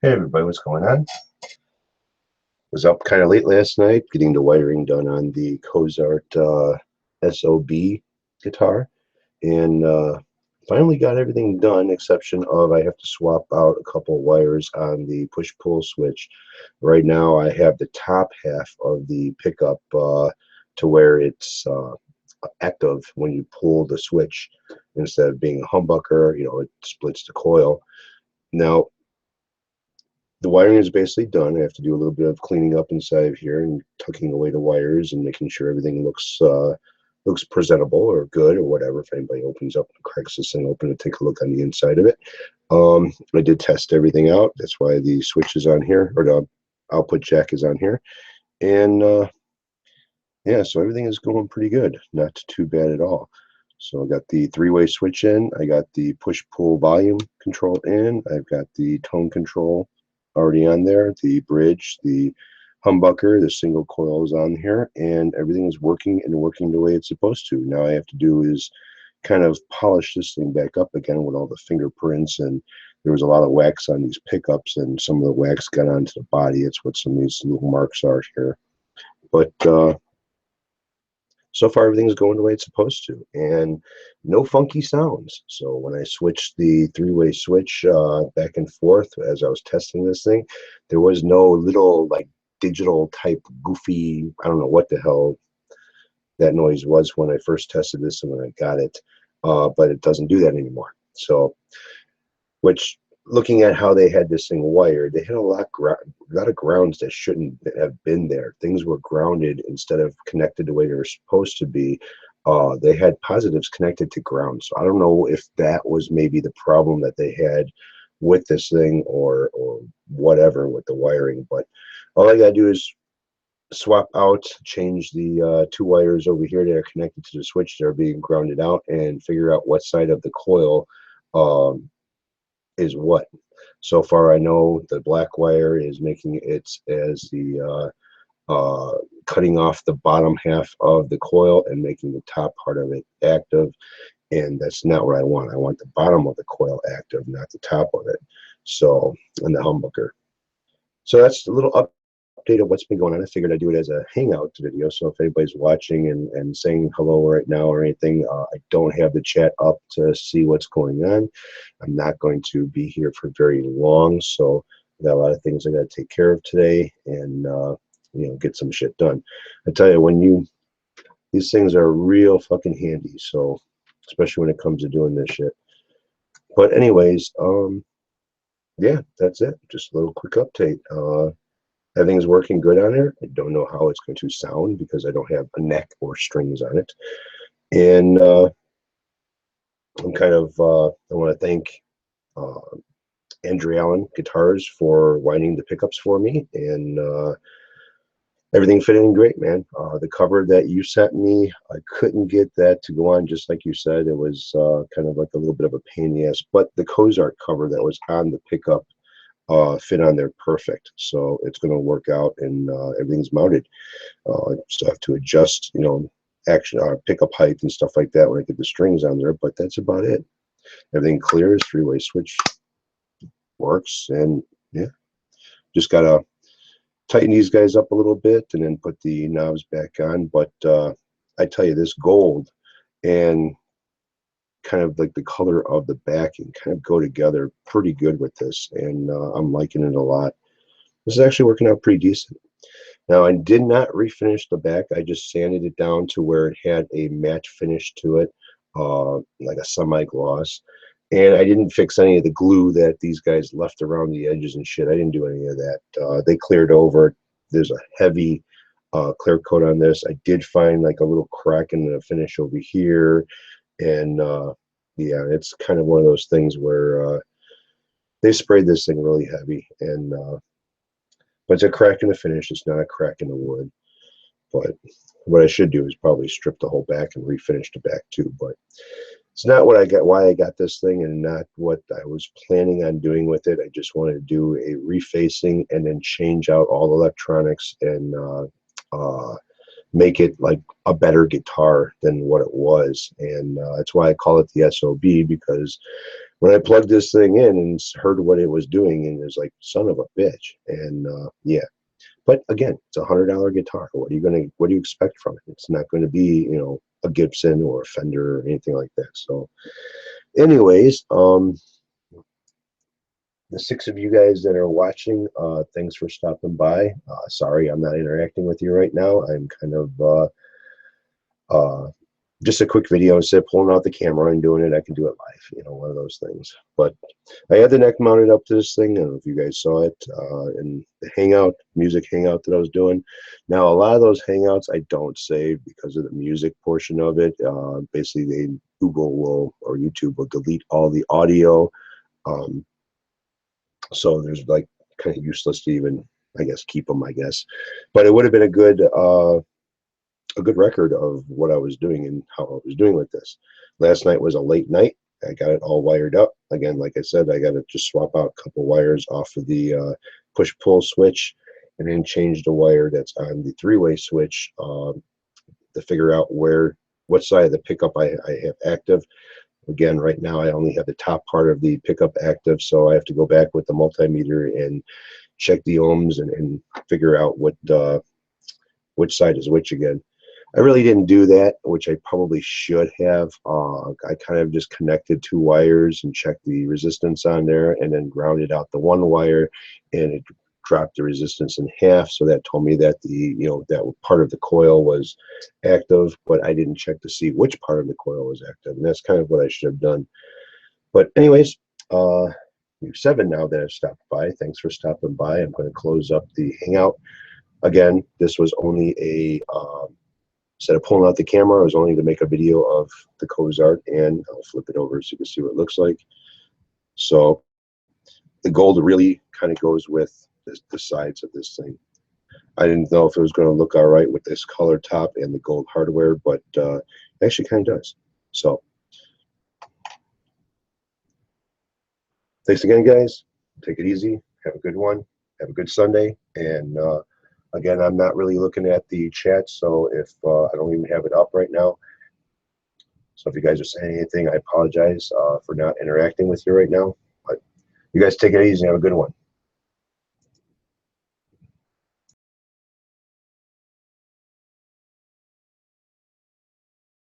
Hey everybody, what's going on? Was up kind of late last night getting the wiring done on the Cozart SOB guitar, and finally got everything done, exception of I have to swap out a couple wires on the push-pull switch. Right now I have the top half of the pickup to where it's active when you pull the switch instead of being a humbucker, it splits the coil. Now the wiring is basically done. I have to do a little bit of cleaning up inside of here and tucking away the wires and making sure everything looks presentable or good or whatever. If anybody opens up and cracks this thing open to take a look on the inside of it, I did test everything out. That's why the switch is on here, or the output jack is on here, and yeah, so everything is going pretty good. Not too bad at all. So I got the three-way switch in. I got the push-pull volume control in. I've got the tone control already on there, the bridge, the humbucker, the single coil is on here, and everything is working and working the way it's supposed to. Now I have to do is kind of polish this thing back up again with all the fingerprints, and there was a lot of wax on these pickups, and some of the wax got onto the body. It's what some of these little marks are here. But so far everything's going the way it's supposed to, and no funky sounds. So when I switched the three-way switch back and forth as I was testing this thing, there was no little like digital type goofy, I don't know what the hell that noise was when I first tested this and when I got it, but it doesn't do that anymore. So which, looking at how they had this thing wired, they had a lot of grounds that shouldn't have been there. Things were grounded instead of connected the way they were supposed to be. They had positives connected to ground. So I don't know if that was maybe the problem that they had with this thing, or whatever with the wiring. But all I gotta do is swap out, change the two wires over here that are connected to the switch that are being grounded out, and figure out what side of the coil is what. So far, I know the black wire is making it as the cutting off the bottom half of the coil and making the top part of it active, and that's not what I want. I want the bottom of the coil active, not the top of it. So, and the humbucker. So that's a little update of what's been going on. I figured I'd do it as a hangout video. So if anybody's watching and saying hello right now or anything, I don't have the chat up to see what's going on. I'm not going to be here for very long. So I got a lot of things I got to take care of today, and get some shit done. I tell you, these things are real fucking handy. So especially when it comes to doing this shit. But anyways, yeah, that's it. Just a little quick update. Everything's working good on there. I don't know how it's going to sound because I don't have a neck or strings on it. And I'm kind of, I want to thank uh, Andrew Allen Guitars for winding the pickups for me. And everything fit in great, man. The cover that you sent me, I couldn't get that to go on just like you said. It was kind of like a little bit of a pain in the ass. But the Cozart cover that was on the pickup fit on there perfect, so it's going to work out, and everything's mounted. So I have to adjust, action pickup height and stuff like that when I get the strings on there, but that's about it. Everything clears, three-way switch works, and yeah, just gotta tighten these guys up a little bit and then put the knobs back on. But I tell you, this gold and kind of like the color of the backing kind of go together pretty good with this, and I'm liking it a lot. This is actually working out pretty decent. Now, I did not refinish the back. I just sanded it down to where it had a matte finish to it, like a semi-gloss. And I didn't fix any of the glue that these guys left around the edges and shit. I didn't do any of that. They cleared over. There's a heavy clear coat on this. I did find like a little crack in the finish over here. And yeah, it's kind of one of those things where they sprayed this thing really heavy, and but it's a crack in the finish. It's not a crack in the wood. But what I should do is probably strip the whole back and refinish the back too. But it's not what I got, why I got this thing, and not what I was planning on doing with it. I just wanted to do a refacing and then change out all the electronics and make it like a better guitar than what it was. And that's why I call it the SOB, because when I plugged this thing in and heard what it was doing, and it was like, son of a bitch. And yeah, but again, it's $100 guitar. What do you expect from it? It's not going to be, you know, a Gibson or a Fender or anything like that. So anyways, the 6 of you guys that are watching, thanks for stopping by. Sorry I'm not interacting with you right now. I'm kind of uh, just a quick video. Instead of pulling out the camera and doing it, I can do it live, you know, one of those things. But I had the neck mounted up to this thing. I don't know if you guys saw it in the hangout, music hangout that I was doing. Now, a lot of those hangouts I don't save because of the music portion of it. Basically, Google will, or YouTube will, delete all the audio. So there's like kind of useless to even, I guess, keep them, I guess. But it would have been a good record of what I was doing and how I was doing with this. Last night was a late night. I got it all wired up. Again, like I said, I got to just swap out a couple wires off of the push-pull switch, and then change the wire that's on the three-way switch to figure out what side of the pickup I have active. Again, right now I only have the top part of the pickup active, so I have to go back with the multimeter and check the ohms and figure out which side is which again. I really didn't do that, which I probably should have. I kind of just connected 2 wires and checked the resistance on there, and then grounded out the 1 wire, and it dropped the resistance in half. So that told me that that part of the coil was active, but I didn't check to see which part of the coil was active, and that's kind of what I should have done. But anyways, you 7 now that have stopped by. Thanks for stopping by. I'm going to close up the hangout. Again, this was only a instead of pulling out the camera, I was only to make a video of the Cozart, and I'll flip it over so you can see what it looks like. So the gold really kind of goes with the sides of this thing. I didn't know if it was going to look all right with this color top and the gold hardware, but it actually kind of does. So thanks again, guys. Take it easy. Have a good one. Have a good Sunday. And again, I'm not really looking at the chat, so if I don't even have it up right now. So if you guys are saying anything, I apologize for not interacting with you right now. But you guys take it easy and have a good one.